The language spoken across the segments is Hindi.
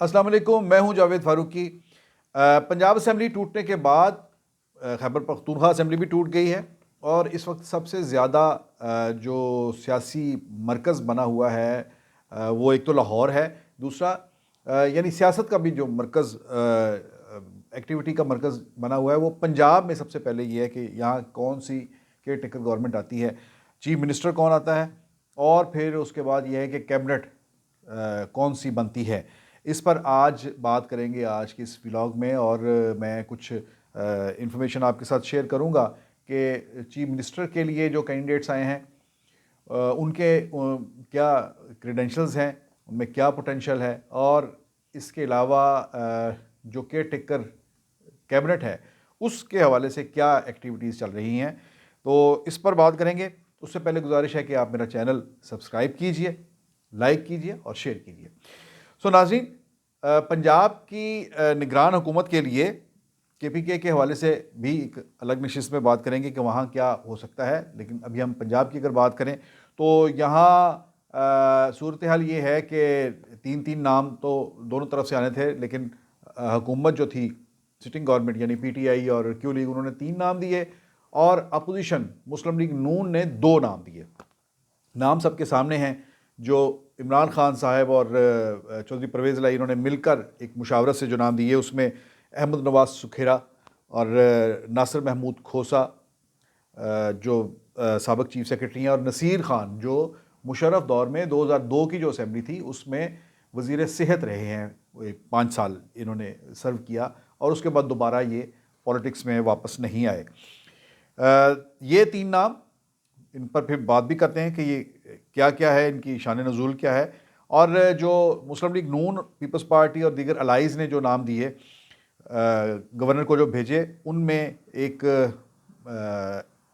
अस्सलाम वालेकुम, मैं हूं जावेद फारूकी। पंजाब असेंबली टूटने के बाद खैबर पख्तूनख्वा असेंबली भी टूट गई है और इस वक्त सबसे ज़्यादा जो सियासी मरकज़ बना हुआ है वो एक तो लाहौर है, दूसरा यानी सियासत का भी जो मरकज़ एक्टिविटी का मरकज़ बना हुआ है वो पंजाब में सबसे पहले ये है कि यहाँ कौन सी केयर टेकर गवर्नमेंट आती है, चीफ मिनिस्टर कौन आता है और फिर उसके बाद ये है कि कैबिनेट कौन सी बनती है। इस पर आज बात करेंगे आज के इस व्लॉग में और मैं कुछ इंफॉर्मेशन आपके साथ शेयर करूंगा कि चीफ मिनिस्टर के लिए जो कैंडिडेट्स आए हैं उनके क्या क्रेडेंशियल्स हैं, उनमें क्या पोटेंशियल है और इसके अलावा जो केयर टेकर कैबिनेट है उसके हवाले से क्या एक्टिविटीज़ चल रही हैं, तो इस पर बात करेंगे। उससे पहले गुजारिश है कि आप मेरा चैनल सब्सक्राइब कीजिए, लाइक कीजिए और शेयर कीजिए। सो नाज़रीन, पंजाब की निगरान हुकूमत के लिए KPK के हवाले से भी एक अलग नशिस्त में बात करेंगे कि वहाँ क्या हो सकता है, लेकिन अभी हम पंजाब की अगर बात करें तो यहाँ सूरत हाल ये है कि तीन तीन नाम तो दोनों तरफ से आने थे, लेकिन हुकूमत जो थी सिटिंग गवर्नमेंट यानी PTI और क्यू लीग उन्होंने 3 नाम दिए और अपोजिशन मुस्लिम लीग नून ने 2 नाम दिए। नाम सबके सामने हैं। जो इमरान खान साहब और चौधरी परवेज़ लाई इन्होंने मिलकर एक मुशावरत से जो नाम दिए उसमें अहमद नवाज सुखेरा और नासिर महमूद खोसा जो साबिक चीफ सेक्रेटरी हैं और नसीर खान जो मुशर्रफ दौर में 2002 की जो असेंबली थी उसमें वज़ीर सेहत रहे हैं, 5 साल इन्होंने सर्व किया और उसके बाद दोबारा ये पॉलिटिक्स में वापस नहीं आए। ये 3 नाम, इन पर फिर बात भी करते हैं कि ये क्या क्या है, इनकी शान नज़ूल क्या है और जो मुस्लिम लीग नून, पीपल्स पार्टी और दीगर अलाइज़ ने जो नाम दिए गवर्नर को जो भेजे उनमें एक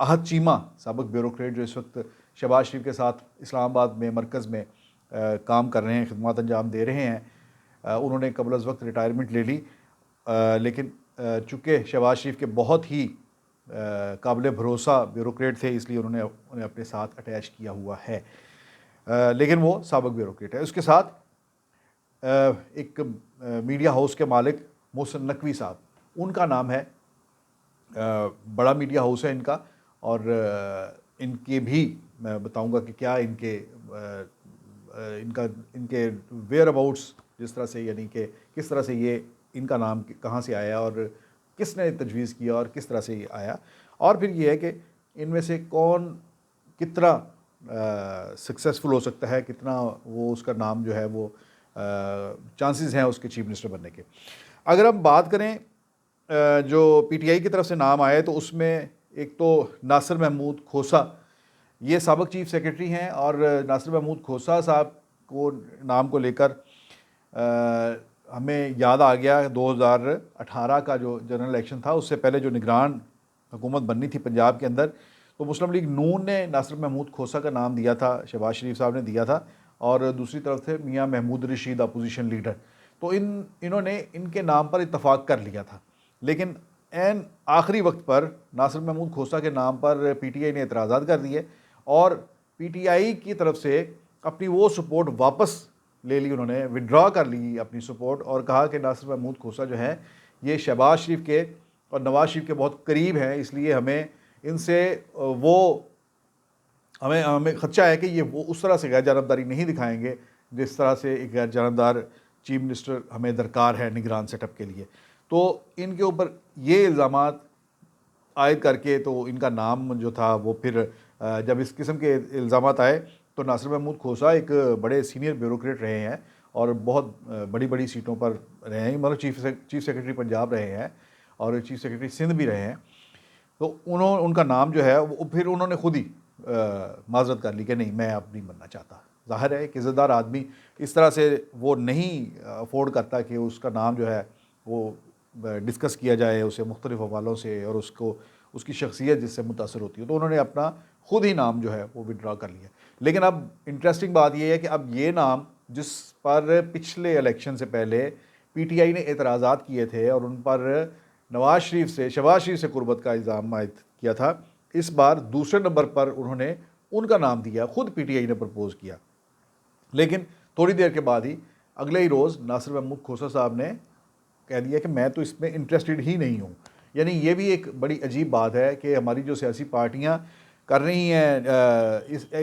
अहद चीमा साबिक ब्यूरोक्रेट जो इस वक्त शहबाज शरीफ के साथ इस्लामाबाद में मरकज़ में काम कर रहे हैं, खिदमत अंजाम दे रहे हैं। उन्होंने कबल अज़ वक्त रिटायरमेंट ले ली, लेकिन चूँकि शहबाज शरीफ के बहुत ही काबिल भरोसा ब्यूरोक्रेट थे इसलिए उन्होंने उन्हें अपने साथ अटैच किया हुआ है, लेकिन वो साबिक ब्यूरोक्रेट है। उसके साथ एक मीडिया हाउस के मालिक मोहसिन नकवी साहब, उनका नाम है, बड़ा मीडिया हाउस है इनका और इनके भी मैं बताऊंगा कि क्या इनके वेयर अबाउट्स जिस तरह से, यानी कि किस तरह से ये इनका नाम कहाँ से आया और किसने तजवीज़ किया और किस तरह से ये आया, और फिर ये है कि इनमें से कौन कितना सक्सेसफुल हो सकता है, कितना वो उसका नाम जो है वो चांसेस हैं उसके चीफ मिनिस्टर बनने के। अगर हम बात करें जो PTI की तरफ से नाम आए तो उसमें एक तो नासिर महमूद खोसा, ये साबिक चीफ सेक्रेटरी हैं और नासिर महमूद खोसा साहब को नाम को लेकर हमें याद आ गया 2018 का जो जनरल इलेक्शन था, उससे पहले जो निगरान हुकूमत बननी थी पंजाब के अंदर, तो मुस्लिम लीग नून ने नासिर महमूद खोसा का नाम दिया था, शहबाज शरीफ साहब ने दिया था और दूसरी तरफ थे मियाँ महमूद रशीद अपोजिशन लीडर, तो इन्होंने इनके नाम पर इत्तफाक कर लिया था। लेकिन एन आखिरी वक्त पर नासिर महमूद खोसा के नाम पर PTI ने एतराज़ात कर दिए और PTI की तरफ से अपनी वो सपोर्ट वापस ले ली, उन्होंने विड्रॉ कर ली अपनी सपोर्ट और कहा कि नासिर महमूद खोसा जो है ये शहबाज शरीफ के और नवाज शरीफ के बहुत करीब हैं, इसलिए हमें इनसे वो हमें खदशा है कि ये वो उस तरह से गैर जानबदारी नहीं दिखाएंगे जिस तरह से एक गैर जानबदार चीफ मिनिस्टर हमें दरकार है निगरान सेटअप के लिए। तो इनके ऊपर ये इल्ज़ामात आयद करके तो इनका नाम जो था वो फिर जब इस किस्म के इल्ज़ामात आए तो नासिर महमूद खोसा एक बड़े सीनियर ब्यूरोक्रेट रहे हैं और बहुत बड़ी बड़ी सीटों पर रहे हैं, मतलब चीफ सेक्रेटरी पंजाब रहे हैं और चीफ सेक्रेटरी सिंध भी रहे हैं। तो उनका नाम जो है वो फिर उन्होंने खुद ही माजरत कर ली कि नहीं, मैं अब नहीं बनना चाहता। ज़ाहिर है कि इज़्ज़तदार आदमी इस तरह से वो नहीं अफोर्ड करता कि उसका नाम जो है वो डिस्कस किया जाए उसे मुख्तलिफ़ हवालों से और उसको उसकी शख्सियत जिससे मुतासर होती है, तो उन्होंने अपना खुद ही नाम जो है वो विड्रॉ कर लिया। लेकिन अब इंटरेस्टिंग बात यह है कि अब ये नाम जिस पर पिछले इलेक्शन से पहले PTI ने एतराज़ात किए थे और उन पर शहबाज शरीफ से कुर्बत का इल्ज़ाम आयद किया था, इस बार दूसरे नंबर पर उन्होंने उनका नाम दिया, खुद PTI ने प्रपोज़ किया। लेकिन थोड़ी देर के बाद ही अगले ही रोज़ नासिर महमूद खोसर साहब ने कह दिया कि मैं तो इसमें इंटरेस्टेड ही नहीं हूँ। यानी ये भी एक बड़ी अजीब बात है कि हमारी जो सियासी पार्टियाँ कर रही हैं,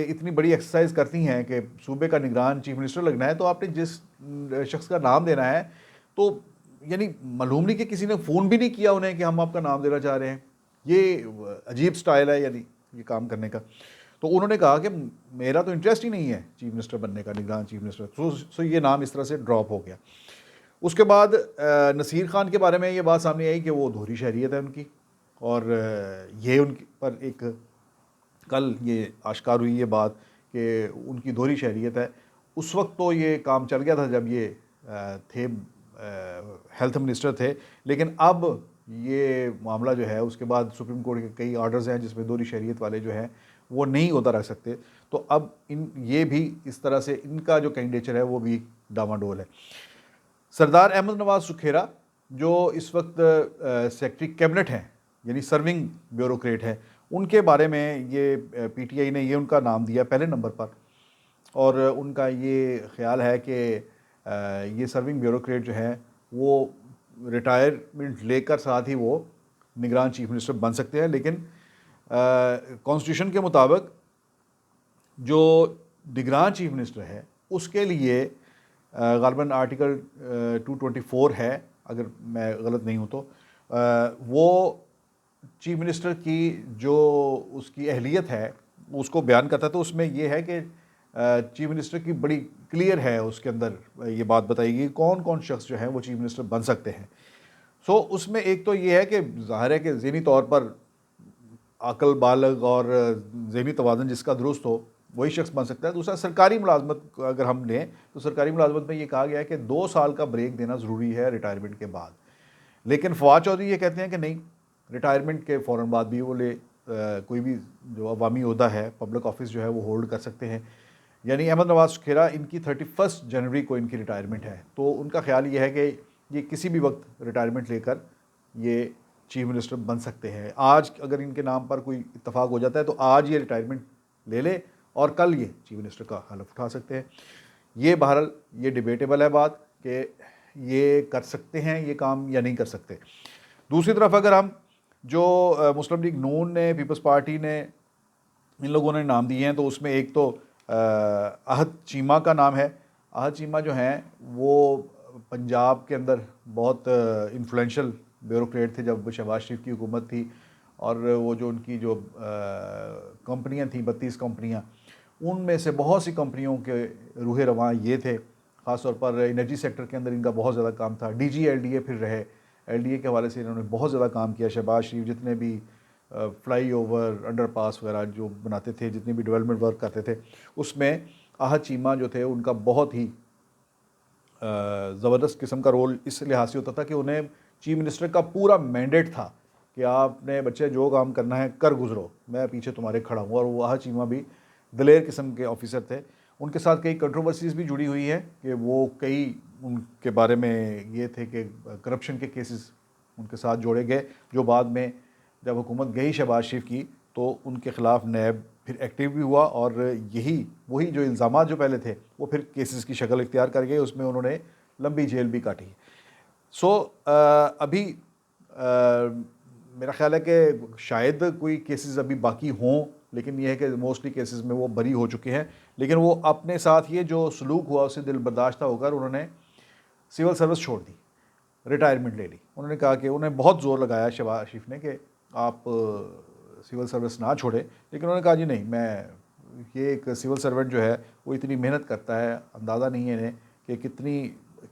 इतनी बड़ी एक्सरसाइज करती हैं कि सूबे का निगरान चीफ मिनिस्टर लगना है, तो आपने जिस शख्स का नाम देना है तो यानी मालूम नहीं कि किसी ने फ़ोन भी नहीं किया उन्हें कि हम आपका नाम देना चाह रहे हैं। ये अजीब स्टाइल है यानी ये काम करने का। तो उन्होंने कहा कि मेरा तो इंटरेस्ट ही नहीं है चीफ मिनिस्टर बनने का, निगरान चीफ मिनिस्टर। सो ये नाम इस तरह से ड्रॉप हो गया। उसके बाद नसीर खान के बारे में ये बात सामने आई कि वो दोहरी शहरियत है उनकी, और ये उनकी पर एक कल ये आश्कार हुई ये बात कि उनकी दोहरी शहरियत है। उस वक्त तो ये काम चल गया था जब ये थे हेल्थ मिनिस्टर थे, लेकिन अब ये मामला जो है उसके बाद सुप्रीम कोर्ट के कई ऑर्डर्स हैं जिसमें दोहरी शहरियत वाले जो हैं वो नहीं होता रख सकते। तो अब ये भी इस तरह से इनका जो कैंडिडेचर है वो भी डामाडोल है। सरदार अहमद नवाज सुखेरा जो इस वक्त सेक्रेटरी कैबिनेट हैं यानी सर्विंग ब्यूरोक्रेट हैं, उनके बारे में ये पीटीआई ने ये उनका नाम दिया पहले नंबर पर, और उनका ये ख्याल है कि ये सर्विंग ब्यूरोक्रेट जो हैं वो रिटायरमेंट लेकर साथ ही वो निगरान चीफ मिनिस्टर बन सकते हैं। लेकिन कॉन्स्टिट्यूशन के मुताबिक जो निगरान चीफ मिनिस्टर है उसके लिए गालिबन आर्टिकल 224 है, अगर मैं गलत नहीं हूँ तो, वो चीफ मिनिस्टर की जो उसकी अहलियत है उसको बयान करता है। तो उसमें ये है कि चीफ मिनिस्टर की बड़ी क्लियर है, उसके अंदर ये बात बताएगी कौन कौन शख्स जो है वो चीफ मिनिस्टर बन सकते हैं। सो उसमें एक तो ये है कि ज़ाहिर है कि ज़हनी तौर पर अकल बालग और ज़हनी तवाज़ुन जिसका दुरुस्त हो वही शख्स बन सकता है। दूसरा, सरकारी मुलाजमत अगर हम लें तो सरकारी मुलाजमत में ये कहा गया है कि 2 साल का ब्रेक देना ज़रूरी है रिटायरमेंट के बाद। लेकिन फवाद चौधरी ये कहते हैं कि नहीं, रिटायरमेंट के फ़ौरन बाद भी वो कोई भी जो अवामी ओहदा है, पब्लिक ऑफिस जो है वो होल्ड कर सकते हैं। यानी अहमद नवाज सुखेरा इनकी 31 जनवरी को इनकी रिटायरमेंट है, तो उनका ख्याल ये है कि ये किसी भी वक्त रिटायरमेंट लेकर ये चीफ मिनिस्टर बन सकते हैं। आज अगर इनके नाम पर कोई इत्तफाक हो जाता है तो आज ये रिटायरमेंट ले ले और कल ये चीफ मिनिस्टर का हलफ उठा सकते हैं। ये बहरहाल ये डिबेटेबल है बात कि ये कर सकते हैं ये काम या नहीं कर सकते। दूसरी तरफ अगर हम जो मुस्लिम लीग नून ने, पीपल्स पार्टी ने, इन लोगों ने नाम दिए हैं, तो उसमें एक तो अहद चीमा का नाम है। अहद चीमा जो हैं वो पंजाब के अंदर बहुत इन्फ्लुएंशियल ब्यूरोक्रेट थे जब शहबाज शरीफ की हुकूमत थी, और वो जो उनकी जो कंपनियां थी 32 कंपनियां, उनमें से बहुत सी कंपनियों के रूहे रवां ये थे। ख़ासतौर पर एनर्जी सेक्टर के अंदर इनका बहुत ज़्यादा काम था। डीजी एलडीए फिर रहे, एलडीए के हवाले से इन्होंने बहुत ज़्यादा काम किया। शहबाज शरीफ जितने भी फ्लाई ओवर, अंडरपास वगैरह जो बनाते थे, जितने भी डेवलपमेंट वर्क करते थे, उसमें अहद चीमा जो थे उनका बहुत ही ज़बरदस्त किस्म का रोल इस लिहाज से होता था कि उन्हें चीफ मिनिस्टर का पूरा मैंडेट था कि आपने बच्चे जो काम करना है कर गुजरो, मैं पीछे तुम्हारे खड़ा हूँ। और वो अहद चीमा भी दलेर किस्म के ऑफिसर थे। उनके साथ कई कंट्रोवर्सीज़ भी जुड़ी हुई है कि वो कई उनके बारे में ये थे कि करप्शन के केसेस उनके साथ जोड़े गए, जो बाद में जब हुकूमत गई शहबाज शरीफ की तो उनके ख़िलाफ़ नैब फिर एक्टिव भी हुआ, और यही वही जो इल्ज़ामात जो पहले थे वो फिर केसेस की शक्ल इख्तियार कर गए, उसमें उन्होंने लंबी जेल भी काटी। सो अभी मेरा ख्याल है कि शायद कोई केसेस अभी बाकी हों, लेकिन यह है कि मोस्टली केसेस में वो बरी हो चुके हैं। लेकिन वो अपने साथ ये जो सलूक हुआ उससे दिल बर्दाश्त होकर उन्होंने सिविल सर्विस छोड़ दी, रिटायरमेंट ले ली। उन्होंने कहा कि उन्हें बहुत ज़ोर लगाया शहबाज शरीफ ने कि आप सिविल सर्विस ना छोड़े, लेकिन उन्होंने कहा जी नहीं, मैं ये एक सिविल सर्वेंट जो है वो इतनी मेहनत करता है, अंदाज़ा नहीं है इन्हें कि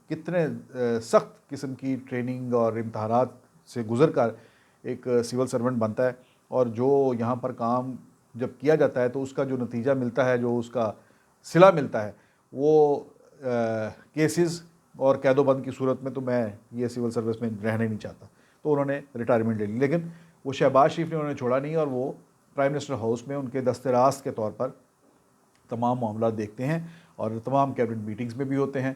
कितने सख्त किस्म की ट्रेनिंग और इम्तहानात से गुजर कर एक सिविल सर्वेंट बनता है, और जो यहाँ पर काम जब किया जाता है तो उसका जो नतीजा मिलता है, जो उसका सिला मिलता है, वो केसेस और कैदोबंद की सूरत में तो मैं ये सिविल सर्विस में रहना ही नहीं चाहता। तो उन्होंने रिटायरमेंट ले ली, लेकिन वो शहबाज शरीफ ने उन्होंने छोड़ा नहीं, और वो प्राइम मिनिस्टर हाउस में उनके दस्तराज के तौर पर तमाम मामला देखते हैं और तमाम कैबिनेट मीटिंग्स में भी होते हैं।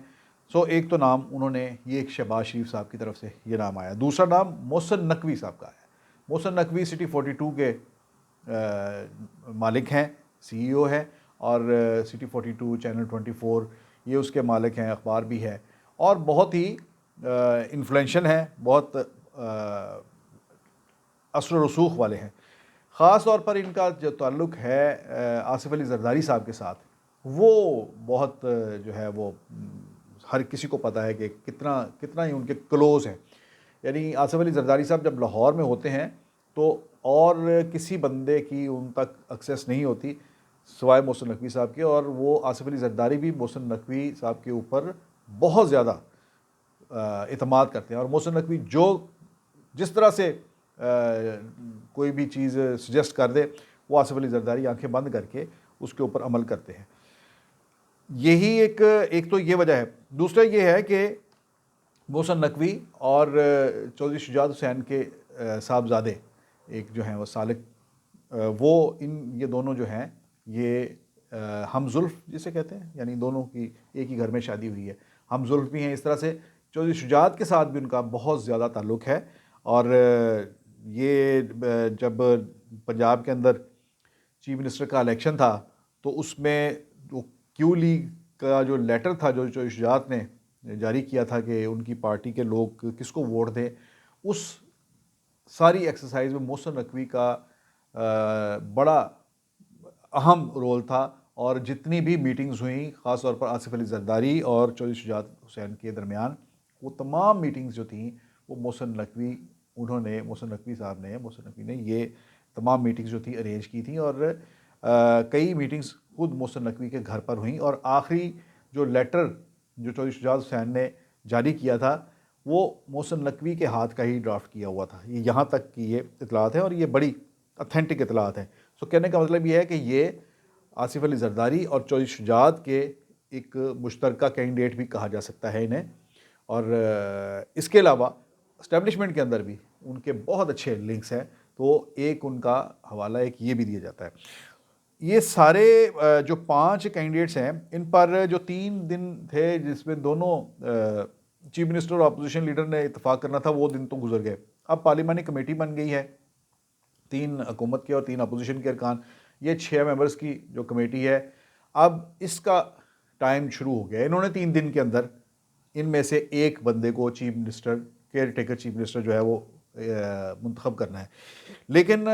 सो एक तो नाम उन्होंने, ये एक शहबाज शरीफ साहब की तरफ से ये नाम आया। दूसरा नाम मोहसिन नकवी साहब का आया। मोहसिन नकवी सिटी 42 के मालिक हैं, CEO हैं, और सिटी 42, चैनल 24, ये उसके मालिक हैं, अखबार भी है और बहुत ही इन्फ्लुएंशियल हैं, बहुत असर व रसूख वाले हैं। ख़ास तौर पर इनका जो ताल्लुक़ है आसिफ अली ज़रदारी साहब के साथ, वो बहुत जो है वो हर किसी को पता है कि कितना कितना ही उनके क्लोज़ हैं। यानी आसिफ अली ज़रदारी साहब जब लाहौर में होते हैं तो और किसी बंदे की उन तक एक्सेस नहीं होती सिवाय मोहसिन नकवी साहब के, और वो आसिफ अली ज़रदारी भी मोहसिन नकवी साहब के ऊपर बहुत ज़्यादा इतमाद करते हैं। और मोहसिन नकवी जो जिस तरह से कोई भी चीज़ सजेस्ट कर दे, वो आसिफ अली ज़रदारी आंखें बंद करके उसके ऊपर अमल करते हैं। यही एक तो ये वजह है। दूसरा ये है कि मोहसिन नकवी और चौधरी शुजात हुसैन के साहबजादे एक जो हैं वो सालिक, वो ये दोनों जो हैं ये हमजुल्फ़ जिसे कहते हैं, यानी दोनों की एक ही घर में शादी हुई है, हमजुल्फ़ भी हैं। इस तरह से चौधरी शुजात के साथ भी उनका बहुत ज़्यादा ताल्लुक़ है। और ये जब पंजाब के अंदर चीफ मिनिस्टर का इलेक्शन था तो उसमें जो क्यू लीग का जो लेटर था जो चौधरी शुजात ने जारी किया था कि उनकी पार्टी के लोग किसको वोट दें, उस सारी एक्सरसाइज में मोहसिन नकवी का बड़ा अहम रोल था। और जितनी भी मीटिंग्स हुई ख़ास तौर पर आसिफ अली ज़रदारी और चौधरी शुजात हुसैन के दरमियान, वो तमाम मीटिंग्स जो थी वो मोहसिन नकवी ने ये तमाम मीटिंग्स जो थी अरेंज की थी। और कई मीटिंग्स खुद मोहसिन नकवी के घर पर हुई। और आखिरी जो लेटर जो चौधरी शुजात हुसैन ने जारी किया था वो मोहसिन नकवी के हाथ का ही ड्राफ्ट किया हुआ था। ये यहाँ तक की ये इतलात है और ये बड़ी ऑथेंटिक इतलात हैं। सो कहने का मतलब ये है कि ये आसिफ अली ज़रदारी और चौधरी शुजात के एक मुश्तरका कैंडिडेट भी कहा जा सकता है इन्हें। और इसके अलावा इस्टेब्लिशमेंट के अंदर भी उनके बहुत अच्छे लिंक्स हैं। तो एक उनका हवाला एक ये भी दिया जाता है। ये सारे जो 5 कैंडिडेट्स हैं, इन पर जो 3 दिन थे जिसमें दोनों चीफ मिनिस्टर और अपोजिशन लीडर ने इत्तेफाक करना था, वो दिन तो गुजर गए। अब पार्लिमानी कमेटी बन गई है, 3 हुकूमत के और 3 अपोजिशन के अरकान, ये 6 मेंबर्स की जो कमेटी है। अब इसका टाइम शुरू हो गया। इन्होंने 3 दिन के अंदर इनमें से एक बंदे को chief minister, care taker chief minister जो है वो मुंतखब करना है। लेकिन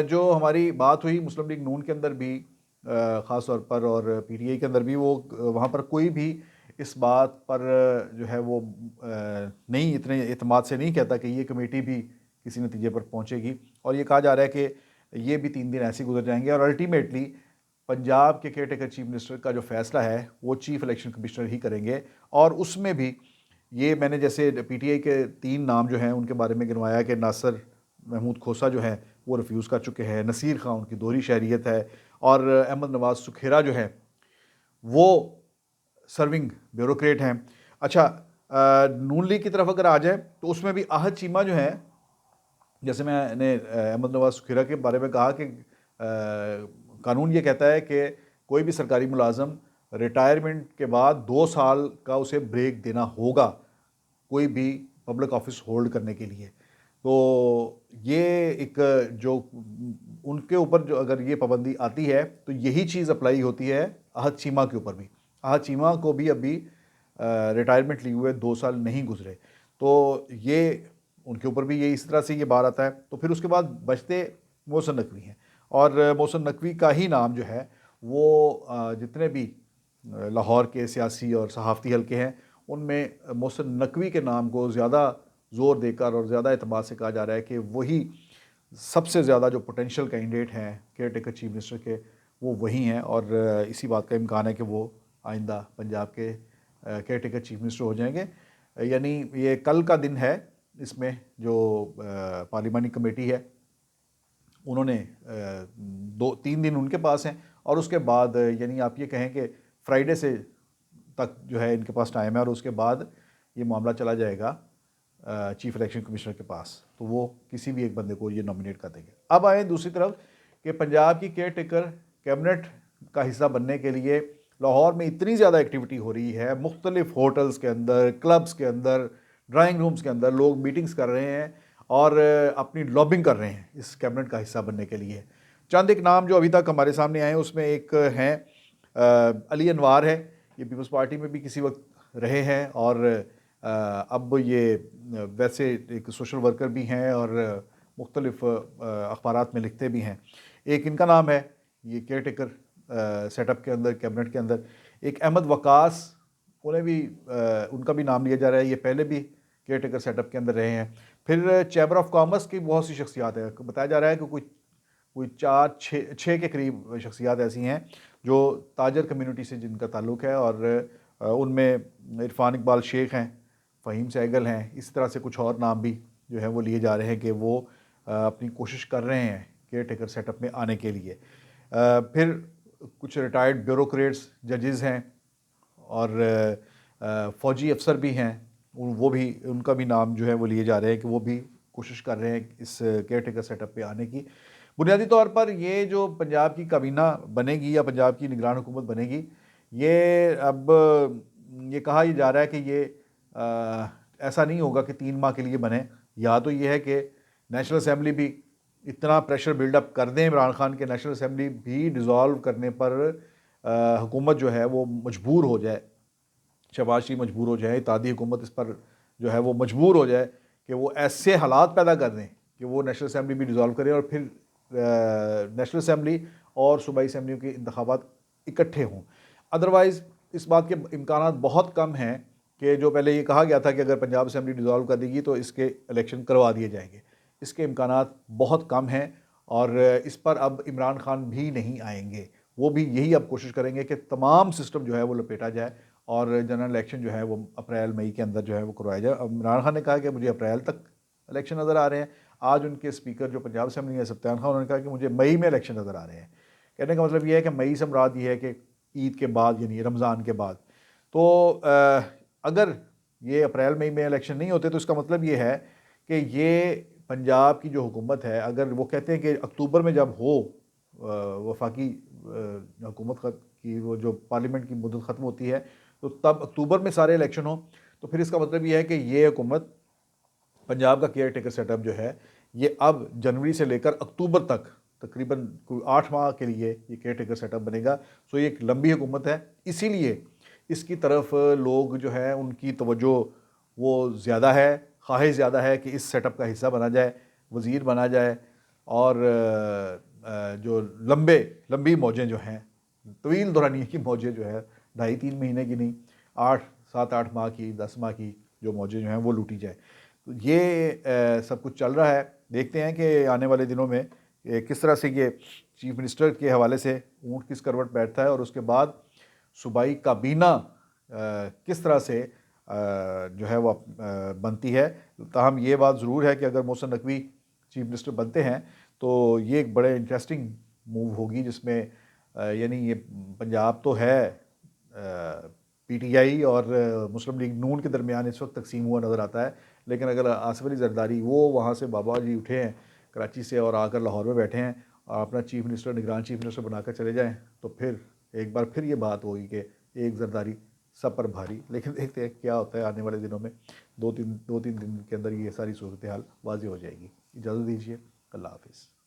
जो हमारी बात हुई मुस्लिम लीग नून के अंदर भी ख़ास तौर पर और पीटीआई के अंदर भी, वो वहाँ पर कोई भी इस बात पर जो है वो नहीं इतने एतमाद से नहीं कहता कि ये कमेटी भी किसी नतीजे पर पहुँचेगी। और ये कहा जा रहा है कि ये भी 3 दिन ऐसे गुजर जाएंगे और अल्टीमेटली पंजाब के केयर टेकर चीफ मिनिस्टर का जो फैसला है वो चीफ इलेक्शन कमिश्नर ही करेंगे। और उसमें भी ये मैंने जैसे पीटीआई के 3 नाम जो हैं उनके बारे में गिनवाया कि नासिर महमूद खोसा जो है वो रिफ्यूज़ कर चुके हैं, नसीर खां उनकी दोहरी शहरियत है, और अहमद नवाज सुखेरा जो है वो सर्विंग ब्यूरोक्रेट हैं। अच्छा, नून लीग की तरफ अगर आ जाए तो उसमें भी आहद चीमा जो है, जैसे मैंने अहमद नवाज सुखेरा के बारे में कहा कि कानून ये कहता है कि कोई भी सरकारी मुलाजम रिटायरमेंट के बाद 2 साल का उसे ब्रेक देना होगा कोई भी पब्लिक ऑफिस होल्ड करने के लिए। तो ये एक जो उनके ऊपर जो अगर ये पाबंदी आती है तो यही चीज़ अप्लाई होती है आहद चीमा के ऊपर भी। आहद चीमा को भी अभी रिटायरमेंट लिए हुए 2 साल नहीं गुजरे, तो ये उनके ऊपर भी ये इस तरह से ये बार आता है। तो फिर उसके बाद बचते मोहसिन नकवी हैं, और मोहसिन नकवी का ही नाम जो है वो जितने भी लाहौर के सियासी और सहाफ़ती हल्के हैं उनमें मोहसिन नकवी के नाम को ज़्यादा ज़ोर देकर और ज़्यादा एतमाद से कहा जा रहा है कि वही सबसे ज़्यादा जो पोटेंशियल कैंडिडेट हैं केयर टेकर चीफ मिनिस्टर के, वो वही हैं। और इसी बात का इम्कान है कि वो आइंदा पंजाब के केयर टेकर चीफ मिनिस्टर हो जाएंगे। यानी ये कल का दिन है, इसमें जो पार्लिमानी कमेटी है उन्होंने 2-3 दिन उनके पास हैं, और उसके बाद यानी आप ये कहें कि फ्राइडे से तक जो है इनके पास टाइम है, और उसके बाद ये मामला चला जाएगा चीफ इलेक्शन कमिश्नर के पास, तो वो किसी भी एक बंदे को ये नॉमिनेट कर देंगे। अब आए दूसरी तरफ कि पंजाब की केयर टेकर कैबिनेट का हिस्सा बनने के लिए लाहौर में इतनी ज़्यादा एक्टिविटी हो रही है, मुख्तलिफ होटल्स के अंदर, क्लब्स के अंदर, ड्राइंग रूम्स के अंदर लोग मीटिंग्स कर रहे हैं और अपनी लॉबिंग कर रहे हैं इस कैबिनेट का हिस्सा बनने के लिए। चंद एक नाम जो अभी तक हमारे सामने आए हैं उसमें एक हैं अली अनवार है। ये पीपल्स पार्टी में भी किसी वक्त रहे हैं और अब ये वैसे एक सोशल वर्कर भी हैं और मुख्तलिफ अखबारात में लिखते भी हैं। एक इनका नाम है ये केयर टेकर सेटअप के अंदर, कैबिनेट के अंदर। एक अहमद वकास, उन्हें भी उनका भी नाम लिया जा रहा है, ये पहले भी केयर टेकर सेटअप के अंदर रहे हैं। फिर चैम्बर ऑफ कॉमर्स की बहुत सी शख्सियात है, बताया जा रहा है कि कोई 4-6 के करीब शख्सियात ऐसी हैं जो ताजर कम्युनिटी से जिनका ताल्लुक़ है और उनमें इरफान इकबाल शेख हैं, फ़हीम सहगल हैं, इस तरह से कुछ और नाम भी जो है वो लिए जा रहे हैं कि वो अपनी कोशिश कर रहे हैं केयर टेकर सेटअप में आने के लिए। फिर कुछ रिटायर्ड ब्यूरोक्रेट्स, जजेस हैं और फ़ौजी अफसर भी हैं, वो भी, उनका भी नाम जो है वो लिए जा रहे हैं कि वो भी कोशिश कर रहे हैं इस केयर टेकर सेटअप पे आने की। बुनियादी तौर पर ये जो पंजाब की काबीना बनेगी या पंजाब की निगरान हुकूमत बनेगी, ये अब ये कहा ही जा रहा है कि ये ऐसा नहीं होगा कि 3 माह के लिए बने। या तो ये है कि नेशनल असम्बली भी इतना प्रेशर बिल्डअप कर दें इमरान खान के, नेशनल असम्बली भी डिज़ोल्व करने पर हुकूमत जो है वो मजबूर हो जाए, शहबाज शरीफ मजबूर हो जाए, इत्तेहादी हुकूमत इस पर जो है वो मजबूर हो जाए कि वो ऐसे हालात पैदा कर दें कि वो नेशनल असम्बली भी डिज़ोल्व करे और फिर नेशनल असम्बली और सूबाई असम्बलियों के इंतखाबात इकट्ठे हों। अदरवाइज़ इस बात के इम्कानात बहुत कम हैं कि जो पहले ये कहा गया था कि अगर पंजाब असम्बली डिज़ोल्व कर देगी तो इसके इलेक्शन करवा दिए जाएंगे, इसके इम्कानात बहुत कम हैं और इस पर अब इमरान खान भी नहीं आएंगे। वो भी यही अब कोशिश करेंगे कि तमाम सिस्टम जो है वो लपेटा जाए और जनरल इलेक्शन जो है वो अप्रैल मई के अंदर जो है वो करवाया जाए। अब इमरान खान ने कहा कि मुझे अप्रैल तक इलेक्शन नज़र आ रहे हैं। आज उनके स्पीकर जो पंजाब असम्बली है सफ्तान खान, उन्होंने कहा कि मुझे मई में इलेक्शन नज़र आ रहे हैं। कहने का मतलब ये है कि मई से मुराद ये है कि ईद के बाद, यानी रमज़ान के बाद। तो अगर ये अप्रैल मई में इलेक्शन नहीं होते तो इसका मतलब ये है कि ये पंजाब की जो हुकूमत है, अगर वो कहते हैं कि अक्टूबर में जब हो वफाकी हुकूमत की वो जो पार्लियामेंट की मुद्दत ख़त्म होती है तो तब अक्टूबर में सारे इलेक्शन हो, तो फिर इसका मतलब ये है कि ये हुकूमत, पंजाब का केयर टेकर सेटअप जो है ये अब जनवरी से लेकर अक्टूबर तक तकरीबन कोई 8 माह के लिए ये केयर टेकर सेटअप बनेगा। सो ये एक लंबी हुकूमत है, इसीलिए इसकी तरफ लोग जो है उनकी तवज्जो वो ज़्यादा है, ख्वाहिश ज़्यादा है कि इस सेटअप का हिस्सा बना जाए, वज़ीर बना जाए और जो लंबी मौजें जो हैं, तवील दौरानिए की मौजें जो है 2.5-3 महीने की नहीं, 7-8 माह की, 10 माह की जो मौजें जो हैं वो लूटी जाए। तो ये सब कुछ चल रहा है। देखते हैं कि आने वाले दिनों में किस तरह से ये चीफ मिनिस्टर के हवाले से ऊँट किस करवट बैठता है और उसके बाद सूबाई काबीना किस तरह से जो है वो बनती है। ताहम ये बात ज़रूर है कि अगर मोहसिन नकवी चीफ मिनिस्टर बनते हैं तो ये एक बड़े इंटरेस्टिंग मूव होगी, जिसमें यानी ये पंजाब तो है पीटीआई और मुस्लिम लीग नून के दरमियान इस वक्त तकसीम हुआ नज़र आता है, लेकिन अगर आसिफ अली जरदारी वो वहाँ से बाबा जी उठे हैं कराची से और आकर लाहौर में बैठे हैं और अपना चीफ मिनिस्टर, निगरान चीफ मिनिस्टर बनाकर चले जाएं, तो फिर एक बार फिर ये बात होगी कि एक जरदारी सब पर भारी। लेकिन देखते हैं क्या होता है आने वाले दिनों में। 2-3 दिन के अंदर ये सारी सूरत हाल वाज़ेह हो जाएगी। इजाज़त दीजिए, अल्लाह हाफ़िज़।